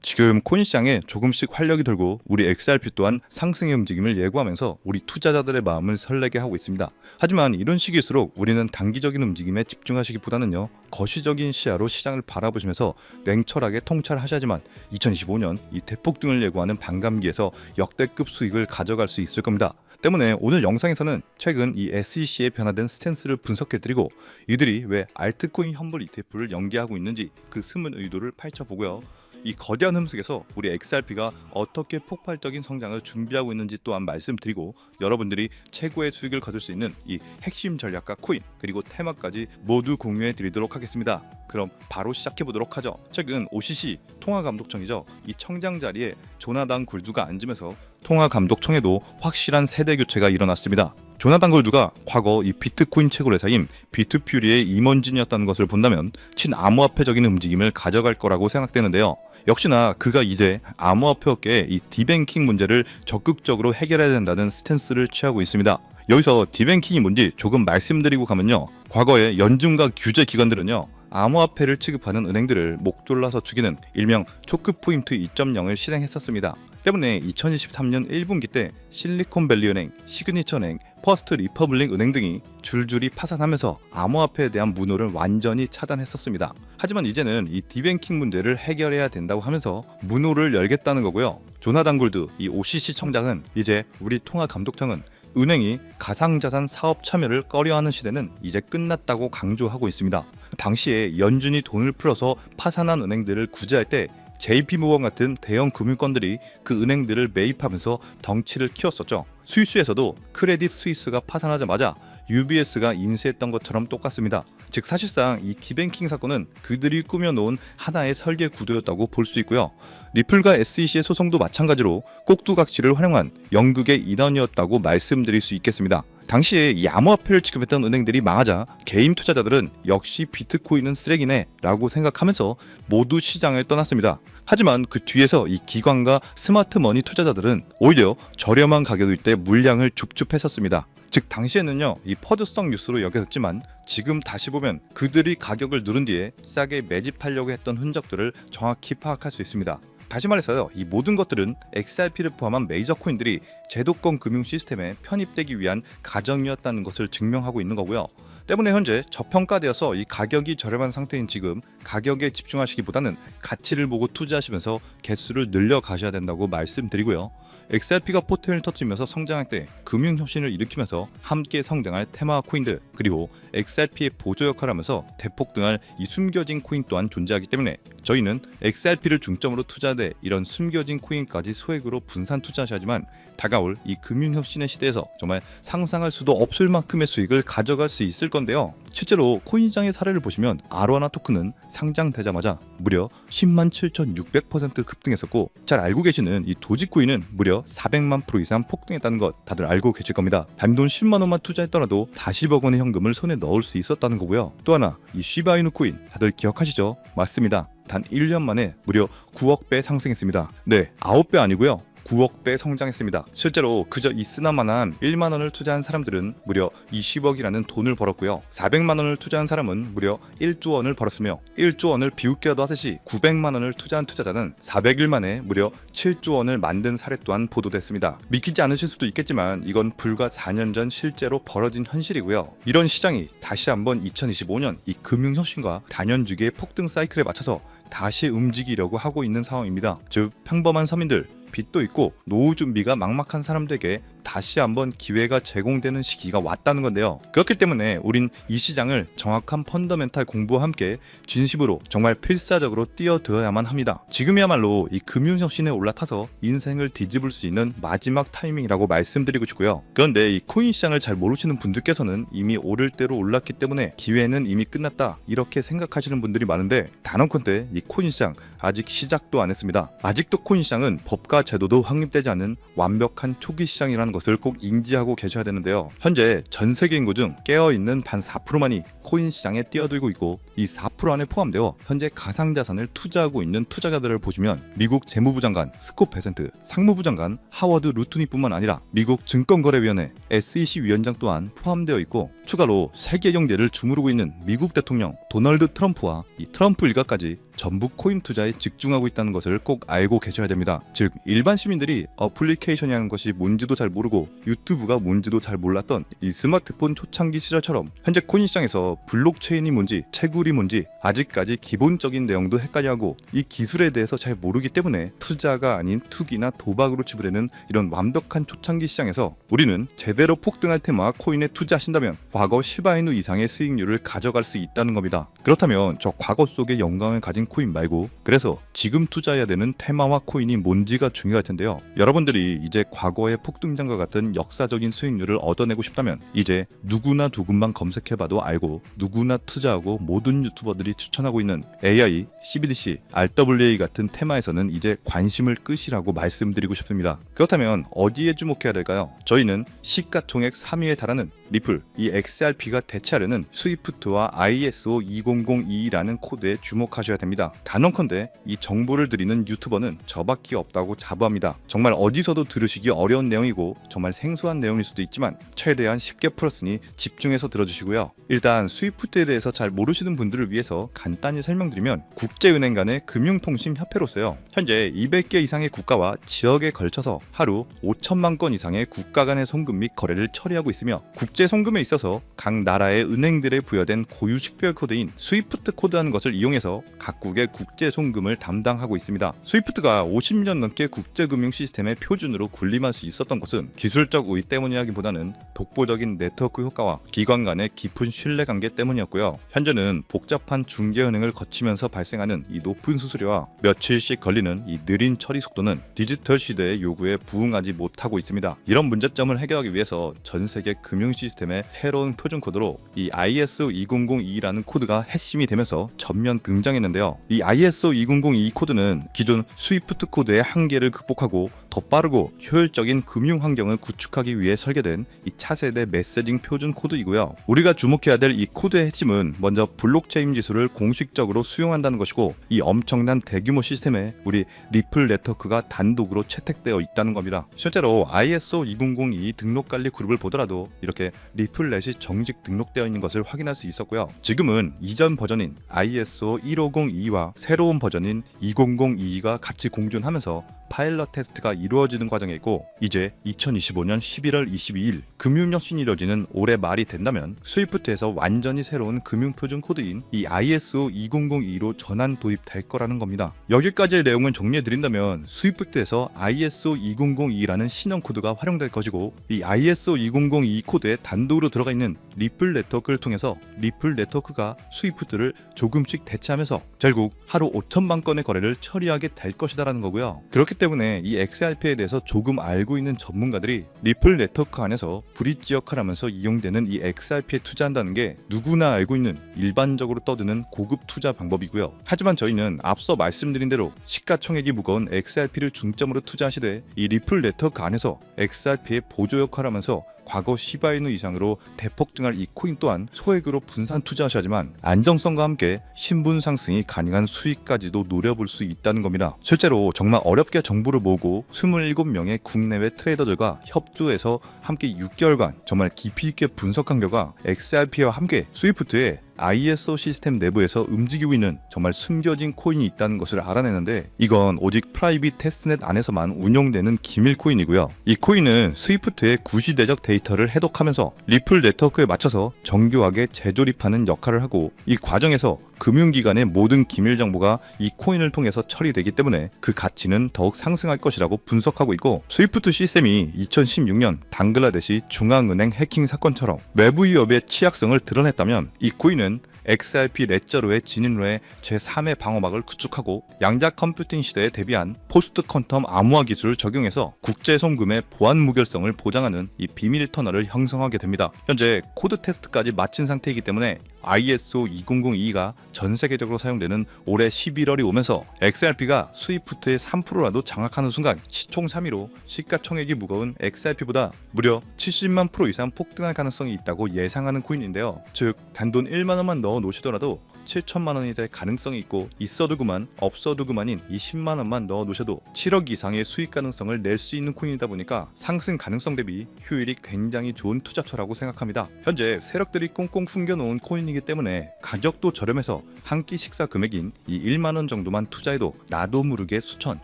지금 코인 시장에 조금씩 활력이 돌고 우리 XRP 또한 상승의 움직임을 예고하면서 우리 투자자들의 마음을 설레게 하고 있습니다. 하지만 이런 시기일수록 우리는 단기적인 움직임에 집중하시기보다는요, 거시적인 시야로 시장을 바라보시면서 냉철하게 통찰하셔야지만 2025년 이 대폭등을 예고하는 반감기에서 역대급 수익을 가져갈 수 있을 겁니다. 때문에 오늘 영상에서는 최근 이 SEC의 변화된 스탠스를 분석해드리고 이들이 왜 알트코인 현물 ETF를 연계하고 있는지 그 숨은 의도를 파헤쳐보고요. 이 거대한 흠속에서 우리 XRP가 어떻게 폭발적인 성장을 준비하고 있는지 또한 말씀드리고 여러분들이 최고의 수익을 거둘 수 있는 이 핵심 전략과 코인 그리고 테마까지 모두 공유해 드리도록 하겠습니다. 그럼 바로 시작해 보도록 하죠. 최근 OCC 통화감독청이죠. 이 청장 자리에 조나단 굴두가 앉으면서 통화감독청에도 확실한 세대 교체가 일어났습니다. 조나단 굴두가 과거 이 비트코인 채굴 회사인 비트퓨리의 임원진이었다는 것을 본다면 친암호화폐적인 움직임을 가져갈 거라고 생각되는데요. 역시나 그가 이제 암호화폐 업계의 이 디뱅킹 문제를 적극적으로 해결해야 된다는 스탠스를 취하고 있습니다. 여기서 디뱅킹이 뭔지 조금 말씀드리고 가면요. 과거에 연준과 규제 기관들은요, 암호화폐를 취급하는 은행들을 목졸라서 죽이는 일명 초크포인트 2.0을 실행했었습니다. 때문에 2023년 1분기 때 실리콘밸리은행, 시그니처은행, 퍼스트 리퍼블릭 은행 등이 줄줄이 파산하면서 암호화폐에 대한 문호를 완전히 차단했었습니다. 하지만 이제는 이 디뱅킹 문제를 해결해야 된다고 하면서 문호를 열겠다는 거고요. 조나단 굴두 이 OCC 청장은 이제 우리 통화감독청은 은행이 가상자산 사업 참여를 꺼려하는 시대는 이제 끝났다고 강조하고 있습니다. 당시에 연준이 돈을 풀어서 파산한 은행들을 구제할 때 JP모건 같은 대형 금융권들이 그 은행들을 매입하면서 덩치를 키웠었죠. 스위스에서도 크레딧 스위스가 파산하자마자 UBS가 인수했던 것처럼 똑같습니다. 즉 사실상 이 디뱅킹 사건은 그들이 꾸며놓은 하나의 설계 구도였다고 볼 수 있고요. 리플과 SEC의 소송도 마찬가지로 꼭두각시를 활용한 연극의 일환이었다고 말씀드릴 수 있겠습니다. 당시에 이 암호화폐를 취급했던 은행들이 망하자 개인 투자자들은 역시 비트코인은 쓰레기네 라고 생각하면서 모두 시장을 떠났습니다. 하지만 그 뒤에서 이 기관과 스마트머니 투자자들은 오히려 저렴한 가격일 때 물량을 줍줍했었습니다. 즉 당시에는요, 이 퍼드성 뉴스로 여겨졌지만 지금 다시 보면 그들이 가격을 누른 뒤에 싸게 매집하려고 했던 흔적들을 정확히 파악할 수 있습니다. 다시 말해서요, 이 모든 것들은 XRP를 포함한 메이저 코인들이 제도권 금융 시스템에 편입되기 위한 가정이었다는 것을 증명하고 있는 거고요. 때문에 현재 저평가되어서 이 가격이 저렴한 상태인 지금 가격에 집중하시기보다는 가치를 보고 투자하시면서 개수를 늘려 가셔야 된다고 말씀드리고요. XRP가 포텐을 터뜨리면서 성장할 때 금융혁신을 일으키면서 함께 성장할 테마 코인들 그리고 XRP의 보조 역할을 하면서 대폭등할 이 숨겨진 코인 또한 존재하기 때문에 저희는 XRP를 중점으로 투자하되 이런 숨겨진 코인까지 소액으로 분산 투자하셔야지만 다가올 이 금융혁신의 시대에서 정말 상상할 수도 없을 만큼의 수익을 가져갈 수 있을 건데요. 실제로 코인시장의 사례를 보시면 아로하나 토큰은 상장되자마자 무려 107,600% 급등했었고 잘 알고 계시는 이 도지코인은 무려 400만 프로 이상 폭등했다는 것 다들 알고 계실 겁니다. 단돈 10만 원만 투자했더라도 40억 원의 현금을 손에 넣을 수 있었다는 거고요. 또 하나 이 시바이누 코인 다들 기억하시죠? 맞습니다. 단 1년 만에 무려 9억 배 상승했습니다. 네, 9배 아니고요. 9억 배 성장했습니다. 실제로 그저 이스나만한 1만 원을 투자한 사람들은 무려 20억이라는 돈을 벌었고요. 400만 원을 투자한 사람은 무려 1조 원을 벌었으며 1조 원을 비웃기라도 하듯이 900만 원을 투자한 투자자는 400일 만에 무려 7조 원을 만든 사례 또한 보도됐습니다. 믿기지 않으실 수도 있겠지만 이건 불과 4년 전 실제로 벌어진 현실이고요. 이런 시장이 다시 한번 2025년 이 금융혁신과 단연주기의 폭등 사이클에 맞춰서 다시 움직이려고 하고 있는 상황입니다. 즉 평범한 서민들, 빚도 있고 노후 준비가 막막한 사람들에게 다시 한번 기회가 제공되는 시기가 왔다는 건데요. 그렇기 때문에 우린 이 시장을 정확한 펀더멘탈 공부와 함께 진심으로 정말 필사적으로 뛰어들어야만 합니다. 지금이야말로 이 금융혁신에 올라타서 인생을 뒤집을 수 있는 마지막 타이밍이라고 말씀드리고 싶고요. 그런데 이 코인 시장을 잘 모르시는 분들께서는 이미 오를 대로 올랐기 때문에 기회는 이미 끝났다 이렇게 생각하시는 분들이 많은데 단언컨대 이 코인 시장 아직 시작도 안 했습니다. 아직도 코인 시장은 법과 제도도 확립되지 않은 완벽한 초기 시장이라는 것을 꼭 인지하고 계셔야 되는데요. 현재 전 세계 인구 중 깨어있는 반 4%만이 코인 시장에 뛰어들고 있고 이 4% 안에 포함되어 현재 가상자산을 투자하고 있는 투자자들을 보시면 미국 재무부 장관 스콧 베센트, 상무부 장관 하워드 루트니뿐만 아니라 미국 증권거래위원회 SEC 위원장 또한 포함되어 있고 추가로 세계 경제를 주무르고 있는 미국 대통령 도널드 트럼프와 이 트럼프 일가까지 전부 코인 투자에 집중하고 있다는 것을 꼭 알고 계셔야 됩니다. 즉 일반 시민들이 어플리케이션이라는 것이 뭔지도 잘 모르고 유튜브가 뭔지도 잘 몰랐던 이 스마트폰 초창기 시절처럼 현재 코인 시장에서 블록체인이 뭔지 채굴이 뭔지 아직까지 기본적인 내용도 헷갈려하고 이 기술에 대해서 잘 모르기 때문에 투자가 아닌 투기나 도박으로 치부되는 이런 완벽한 초창기 시장에서 우리는 제대로 폭등할 테마 코인에 투자하신다면 과거 시바이누 이상의 수익률을 가져갈 수 있다는 겁니다. 그렇다면 저 과거 속의 영광을 가진 코인 말고 그래서 지금 투자해야 되는 테마와 코인이 뭔지가 중요할 텐데요. 여러분들이 이제 과거의 폭등장과 같은 역사적인 수익률을 얻어내고 싶다면 이제 누구나 조금만 검색해봐도 알고 누구나 투자하고 모든 유튜버들이 추천하고 있는 AI, CBDC, RWA 같은 테마에서는 이제 관심을 끄시라고 말씀드리고 싶습니다. 그렇다면 어디에 주목해야 될까요? 저희는 시가총액 3위에 달하는 리플, 이 XRP가 대체하려는 스위프트와 ISO 20022라는 코드에 주목하셔야 됩니다. 단언컨대 이 정보를 드리는 유튜버는 저밖에 없다고 자부합니다. 정말 어디서도 들으시기 어려운 내용이고 정말 생소한 내용일 수도 있지만 최대한 쉽게 풀었으니 집중해서 들어주시고요. 일단 스위프트에 대해서 잘 모르시는 분들을 위해서 간단히 설명드리면 국제은행 간의 금융통신협회로서요. 현재 200개 이상의 국가와 지역에 걸쳐서 하루 5천만 건 이상의 국가 간의 송금 및 거래를 처리하고 있으며 국제 송금에 있어서 각 나라의 은행들에 부여된 고유 식별 코드인 스위프트 코드라는 것을 이용해서 각국의 국제 송금을 담당하고 있습니다. 스위프트가 50년 넘게 국제금융 시스템의 표준으로 군림할 수 있었던 것은 기술적 우위 때문이라기보다는 독보적인 네트워크 효과와 기관 간의 깊은 신뢰 관계 때문이었고요. 현재는 복잡한 중개은행을 거치면서 발생하는 이 높은 수수료와 며칠씩 걸리는 이 느린 처리 속도는 디지털 시대의 요구에 부응하지 못하고 있습니다. 이런 문제점을 해결하기 위해서 전 세계 금융 시스템의 새로운 표준 코드로 이 ISO 2002라는 코드가 핵심이 되면서 전면 등장했는데요. 이 ISO 2002 코드는 기존 스위프트 코드의 한계를 극복하고 더 빠르고 효율적인 금융 환경을 구축하기 위해 설계된 이 차세대 메시징 표준 코드이고요. 우리가 주목해야 될 이 코드의 핵심은 먼저 블록체인 기술을 공식적으로 수용한다는 것이고 이 엄청난 대규모 시스템에 우리 리플 네트워크가 단독으로 채택되어 있다는 겁니다. 실제로 ISO 2002 등록관리 그룹을 보더라도 이렇게 리플넷이 정식 등록되어 있는 것을 확인할 수 있었고요. 지금은 이전 버전인 ISO 1502와 새로운 버전인 2002가 같이 공존하면서 파일럿 테스트가 이루어지는 과정에 있고 이제 2025년 11월 22일 금융혁신이 이루어지는 올해 말이 된다면 스위프트에서 완전히 새로운 금융표준 코드인 이 ISO 2002로 전환 도입될 거라는 겁니다. 여기까지의 내용을 정리해드린다면 스위프트에서 ISO 2002라는 신형 코드가 활용될 것이고 이 ISO 2002 코드에 단독으로 들어가 있는 리플 네트워크를 통해서 리플 네트워크가 스위프트를 조금씩 대체하면서 결국 하루 5천만 건의 거래를 처리하게 될 것이다라는 거고요. 그렇기 때문에 이 XRP에 대해서 조금 알고 있는 전문가들이 리플 네트워크 안에서 브릿지 역할을 하면서 이용되는 이 XRP에 투자한다는 게 누구나 알고 있는 일반적으로 떠드는 고급 투자 방법이고요. 하지만 저희는 앞서 말씀드린 대로 시가총액이 무거운 XRP를 중점으로 투자하시되 이 리플 네트워크 안에서 XRP의 보조 역할을 하면서 과거 시바이누 이상으로 대폭등할 이 코인 또한 소액으로 분산 투자하셔야지만 안정성과 함께 신분 상승이 가능한 수익까지도 노려볼 수 있다는 겁니다. 실제로 정말 어렵게 정보를 모으고 27명의 국내외 트레이더들과 협조해서 함께 6개월간 정말 깊이 있게 분석한 결과 XRP와 함께 스위프트의 ISO 시스템 내부에서 움직이고 있는 정말 숨겨진 코인이 있다는 것을 알아내는데 이건 오직 프라이빗 테스트넷 안에서만 운영되는 기밀 코인이고요. 이 코인은 스위프트의 구시대적 데이터를 해독하면서 리플 네트워크에 맞춰서 정교하게 재조립하는 역할을 하고 이 과정에서 금융기관의 모든 기밀 정보가 이 코인을 통해서 처리되기 때문에 그 가치는 더욱 상승할 것이라고 분석하고 있고 스위프트 시스템이 2016년 방글라데시 중앙은행 해킹 사건처럼 외부 위협의 취약성을 드러냈다면 이 코인은 XRP 레저로의 진입로의 제3의 방어막을 구축하고 양자 컴퓨팅 시대에 대비한 포스트 퀀텀 암호화 기술을 적용해서 국제 송금의 보안 무결성을 보장하는 이 비밀 터널을 형성하게 됩니다. 현재 코드 테스트까지 마친 상태이기 때문에 ISO 2002가 전 세계적으로 사용되는 올해 11월이 오면서 XRP가 스위프트의 3%라도 장악하는 순간 시총 3위로 시가총액이 무거운 XRP보다 무려 70만 % 이상 폭등할 가능성이 있다고 예상하는 코인인데요. 즉 단돈 1만 원만 넣어 놓으시더라도 7천만 원이 될 가능성이 있고 있어도 그만 없어도 그만인 이 10만 원만 넣어 놓으셔도 7억 이상의 수익 가능성을 낼 수 있는 코인이다 보니까 상승 가능성 대비 효율이 굉장히 좋은 투자처라고 생각합니다. 현재 세력들이 꽁꽁 숨겨놓은 코인이기 때문에 가격도 저렴해서 한 끼 식사 금액인 이 1만 원 정도만 투자해도 나도 모르게 수천,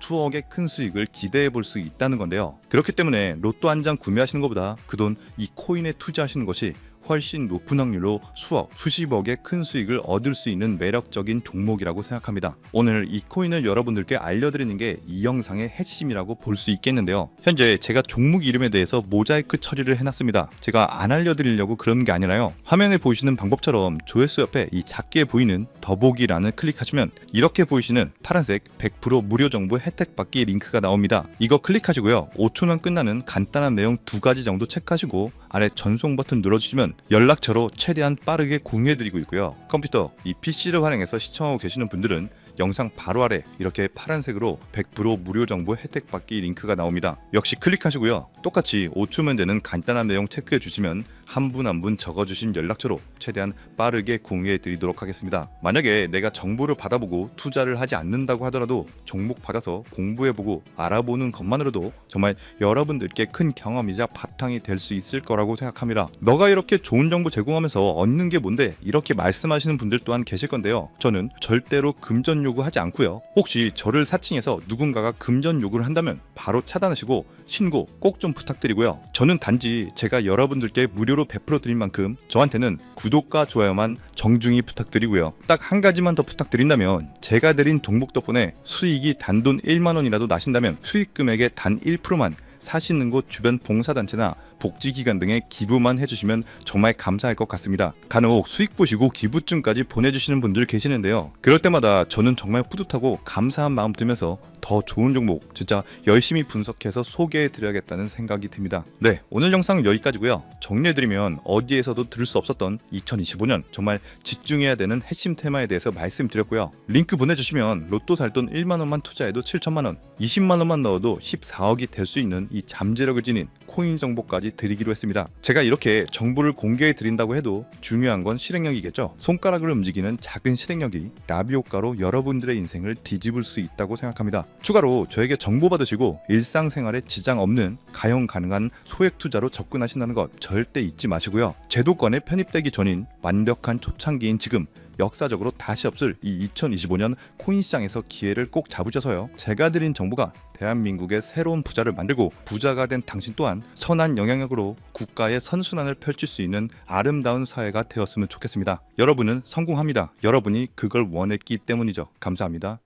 수억의 큰 수익을 기대해 볼 수 있다는 건데요. 그렇기 때문에 로또 한 장 구매하시는 것보다 그 돈 이 코인에 투자하시는 것이 훨씬 높은 확률로 수억, 수십억의 큰 수익을 얻을 수 있는 매력적인 종목이라고 생각합니다. 오늘 이 코인을 여러분들께 알려드리는 게 이 영상의 핵심이라고 볼 수 있겠는데요. 현재 제가 종목 이름에 대해서 모자이크 처리를 해놨습니다. 제가 안 알려드리려고 그런 게 아니라요. 화면에 보이시는 방법처럼 조회수 옆에 이 작게 보이는 더보기란을 클릭하시면 이렇게 보이시는 파란색 100% 무료 정보 혜택 받기 링크가 나옵니다. 이거 클릭하시고요. 5초면 끝나는 간단한 내용 2가지 정도 체크하시고 아래 전송 버튼 눌러주시면 연락처로 최대한 빠르게 공유해드리고 있고요. 컴퓨터, 이 PC를 활용해서 시청하고 계시는 분들은 영상 바로 아래 이렇게 파란색으로 100% 무료 정보 혜택 받기 링크가 나옵니다. 역시 클릭하시고요. 똑같이 5초면 되는 간단한 내용 체크해 주시면 한 분 한 분 적어주신 연락처로 최대한 빠르게 공유해 드리도록 하겠습니다. 만약에 내가 정보를 받아보고 투자를 하지 않는다고 하더라도 종목 받아서 공부해보고 알아보는 것만으로도 정말 여러분들께 큰 경험이자 바탕이 될 수 있을 거라고 생각합니다. 너가 이렇게 좋은 정보 제공하면서 얻는 게 뭔데? 이렇게 말씀하시는 분들 또한 계실 건데요. 저는 절대로 금전 요구하지 않고요. 혹시 저를 사칭해서 누군가가 금전 요구를 한다면 바로 차단하시고 신고 꼭 좀 부탁드리고요. 저는 단지 제가 여러분들께 무료로 베풀어 드릴 만큼 저한테는 구독과 좋아요만 정중히 부탁드리고요. 딱 한 가지만 더 부탁드린다면 제가 드린 종목 덕분에 수익이 단돈 1만 원이라도 나신다면 수익 금액의 단 1%만 사시는 곳 주변 봉사단체나 복지기관 등에 기부만 해주시면 정말 감사할 것 같습니다. 간혹 수익 보시고 기부증까지 보내주시는 분들 계시는데요. 그럴 때마다 저는 정말 뿌듯하고 감사한 마음 들면서 더 좋은 종목 진짜 열심히 분석해서 소개해드려야겠다는 생각이 듭니다. 네, 오늘 영상은 여기까지고요. 정리해드리면 어디에서도 들을 수 없었던 2025년 정말 집중해야 되는 핵심 테마에 대해서 말씀드렸고요. 링크 보내주시면 로또 살 돈 1만 원만 투자해도 7천만 원, 20만 원만 넣어도 14억이 될 수 있는 이 잠재력을 지닌 코인 정보까지 드리기로 했습니다. 제가 이렇게 정보를 공개해 드린다고 해도 중요한 건 실행력이겠죠. 손가락을 움직이는 작은 실행력이 나비 효과로 여러분들의 인생을 뒤집을 수 있다고 생각합니다. 추가로 저에게 정보 받으시고 일상생활에 지장 없는 가용 가능한 소액 투자로 접근하신다는 것 절대 잊지 마시고요. 제도권에 편입되기 전인 완벽한 초창기인 지금 역사적으로 다시 없을 이 2025년 코인 시장에서 기회를 꼭 잡으셔서요. 제가 드린 정보가 대한민국의 새로운 부자를 만들고 부자가 된 당신 또한 선한 영향력으로 국가의 선순환을 펼칠 수 있는 아름다운 사회가 되었으면 좋겠습니다. 여러분은 성공합니다. 여러분이 그걸 원했기 때문이죠. 감사합니다.